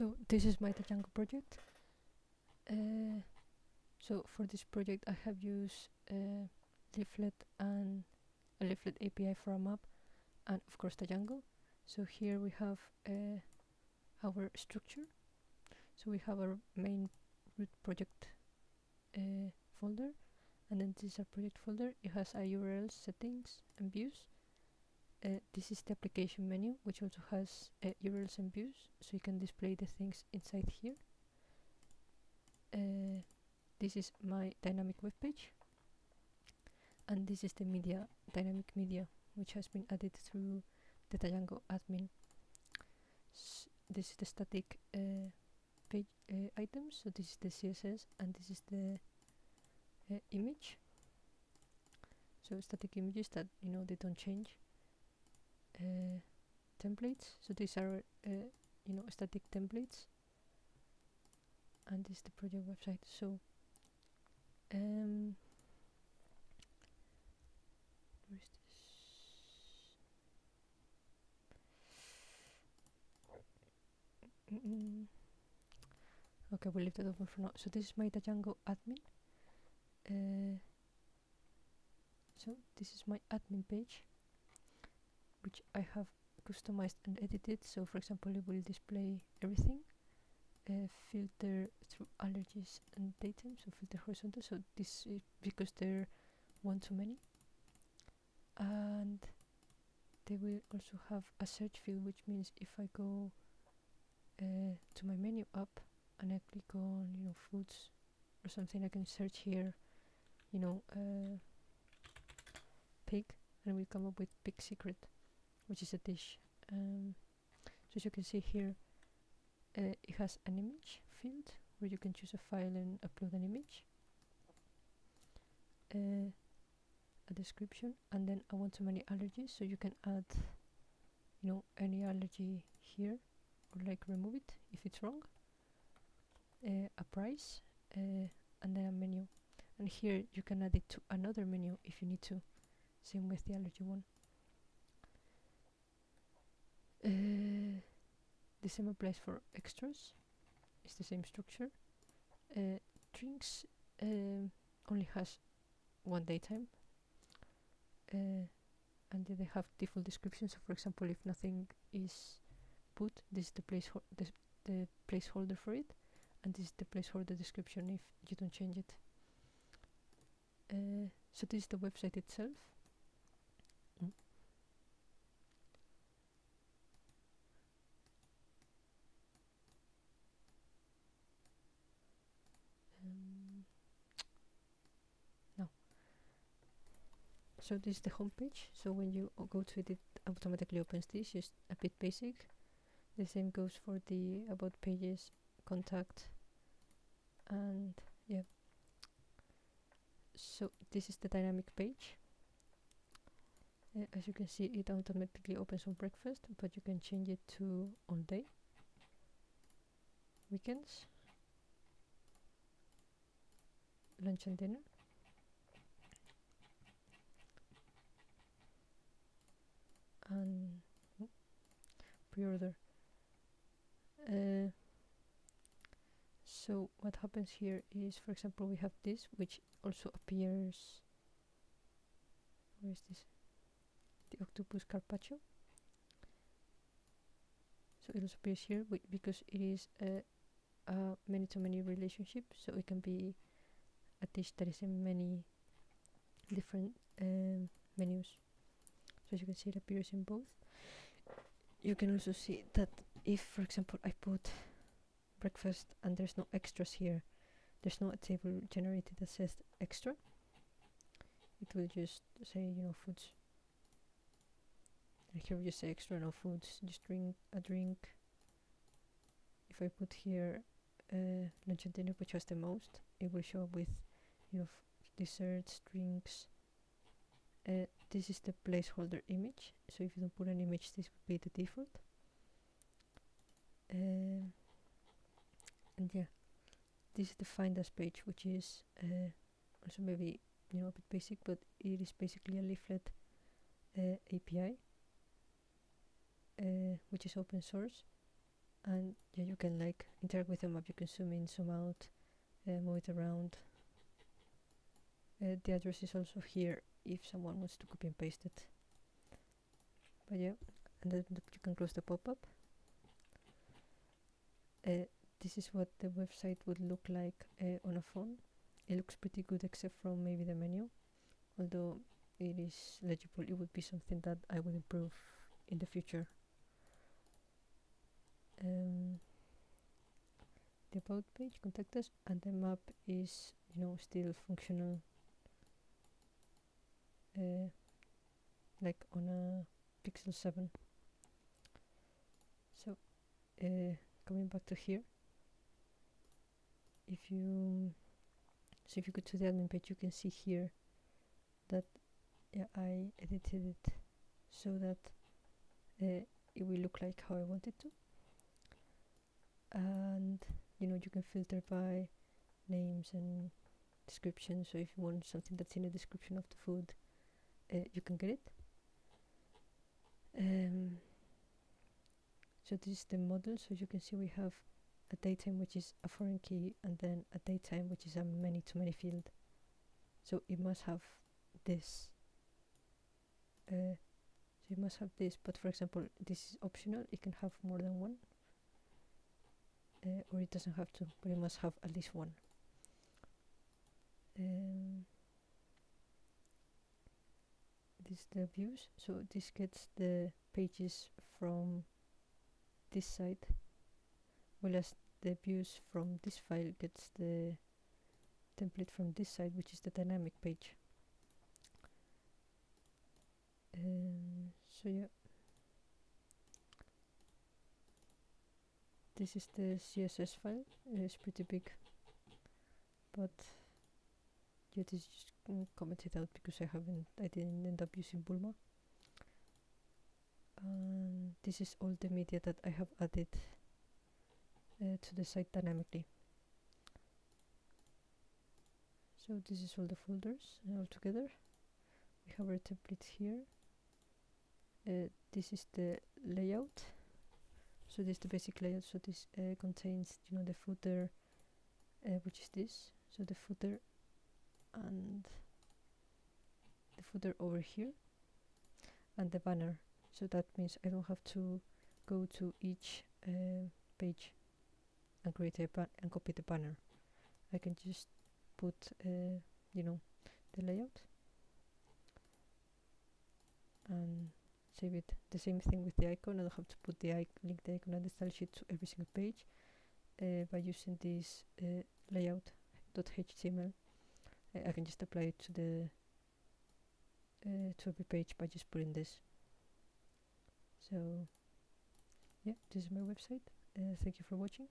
So this is my Django project. So for this project I have used Leaflet and a Leaflet API for a map, and of course Django. So here we have our structure. So we have our main root project folder, and then this is our project folder. It has a URL, settings, and views. This is the application menu, which also has URLs and views, so you can display the things inside here. This is my dynamic web page, and this is the media, dynamic media, which has been added through the Django admin. This is the static page items, so this is the CSS, and this is the image. So static images that they don't change. Templates, so these are static templates, and this is the project website. So where is this? Okay, we'll leave that open for now. So this is my Django admin. So this is my admin page, which I have customized and edited. So for example, it will display everything, filter through allergies and datum, so filter horizontal. So this is because there are one too many, and they will also have a search field, which means if I go to my menu up and I click on foods or something, I can search here pig, and we'll come up with pig secret, which is a dish. So as you can see here, it has an image field where you can choose a file and upload an image, a description, and then a one-to-many allergies, so you can add any allergy here, or like remove it if it's wrong, a price, and then a menu, and here you can add it to another menu if you need to. Same with the allergy one. The same applies for extras. It's the same structure. Drinks only has one daytime, and then they have default descriptions. So for example, if nothing is put, this is the placeholder for it, and this is the placeholder description if you don't change it. So this is the website itself. No. So this is the home page. So when you go to it, it automatically opens this. Just a bit basic. The same goes for the about pages, contact, and yeah. So this is the dynamic page. As you can see, it automatically opens on breakfast, but you can change it to all day, weekends, lunch and dinner, and pre-order. So what happens here is, for example, we have this, which also appears. Where is this? The octopus carpaccio. So it also appears here because it is a many-to-many relationship. So it can be a dish that is in many different menus. So as you can see, it appears in both. You can also see that if, for example, I put breakfast and there's no extras here, there's no table generated that says extra. It will just say foods. And here we just say extra, no foods, just drink a drink. If I put here lunch and dinner, which has the most, it will show up with desserts, drinks. This is the placeholder image, so if you don't put an image, this would be the default. And yeah, this is the find us page, which is also maybe a bit basic, but it is basically a Leaflet API, which is open source, and yeah, you can like interact with the map. You can zoom in, zoom out, move it around. The address is also here if someone wants to copy and paste it. But yeah, and then you can close the pop-up. This is what the website would look like on a phone. It looks pretty good except from maybe the menu, although it is legible. It would be something that I would improve in the future. The about page, contact us, and the map is, you know, still functional, like on a Pixel 7. So coming back to here, if you go to the admin page, you can see here that I edited it so that it will look like how I want it to, and you know, you can filter by names and description. So if you want something that's in the description of the food, you can get it. So this is the model. So you can see we have a datetime, which is a foreign key, and then a datetime, which is a many to many field. So it must have this. So it must have this, but for example, this is optional. It can have more than one, or it doesn't have to, but it must have at least one. This is the views. So this gets the pages from this side, whereas the views from this file gets the template from this side, which is the dynamic page. So yeah, this is the CSS file. It's pretty big, but yeah, this is just commented out because I didn't end up using Bulma. This is all the media that I have added to the site dynamically. So this is all the folders all together. We have our templates here. This is the layout. So this is the basic layout. So this contains, you know, the footer, which is this. So the footer and the footer over here, and the banner. So that means I don't have to go to each page and create and copy the banner. I can just put, you know, the layout and save it. The same thing with the icon. I don't have to put the link the icon and the style sheet to every single page. By using this layout.html, I can just apply it to the to every page by just putting this. So yeah, this is my website. Thank you for watching.